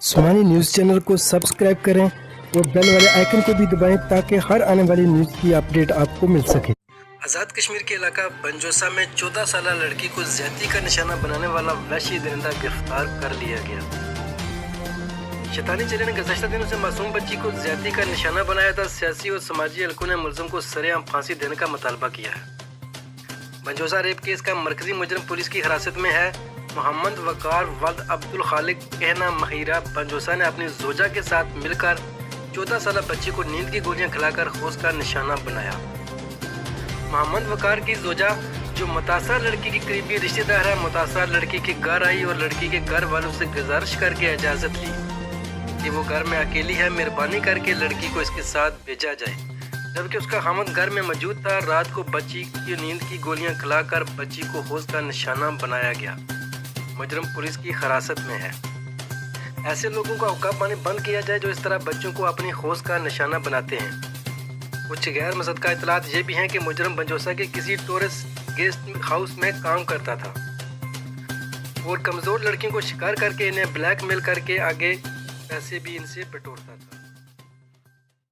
Somani news channel को subscribe करें और बेल वाले आइकन को भी दबाएं ताकि हर आने वाली न्यूज़ की अपडेट आपको मिल सके। आज़ाद कश्मीर के इलाका बंजोसा में 14 साल लड़की को ज्यादती का निशाना बनाने वाला वहशी दरिंदा गिरफ्तार कर लिया गया। शैतानी चेले ने गुज़श्ता दिनों से मासूम बच्ची को ज्यादती का निशाना बनाया था। सियासी और समाजी हलकों ने मुलज़िम को सरेआम फांसी देने का मुतालबा किया है। बंजोसा रेप केस का मरकजी मुजरिम पुलिस की हिरासत में है। मोहम्मद वकार वल्द अब्दुल खालिक कहना महिरा बंजोसा ने अपनी जोजा के साथ मिलकर 14 साल बच्ची को नींद की गोलियां खिलाकर होश का निशाना बनाया। मोहम्मद वकार की जोजा जो मुतासर लड़की की करीबी रिश्तेदार है, मुतासर लड़की के घर आई और लड़की के घर वालों से गुजारिश करके इजाज़त ली कि वो घर में अकेली है, मेहरबानी करके लड़की को इसके साथ भेजा जाए। जबकि उसका खामद घर में मौजूद था। रात को बच्ची की नींद की गोलियां खिलाकर बच्ची को होश का निशाना बनाया गया। मुजरिम पुलिस की हिरासत में है। ऐसे लोगों का औकात पानी बंद किया जाए जो इस तरह बच्चों को अपनी होश का निशाना बनाते हैं। कुछ गैर मुसद्दका इतलात ये भी हैं कि मुजरिम बंजोसा के किसी टूरिस्ट गेस्ट हाउस में काम करता था और कमज़ोर लड़कियों को शिकार करके इन्हें ब्लैकमेल करके आगे पैसे भी इनसे बटोरता था।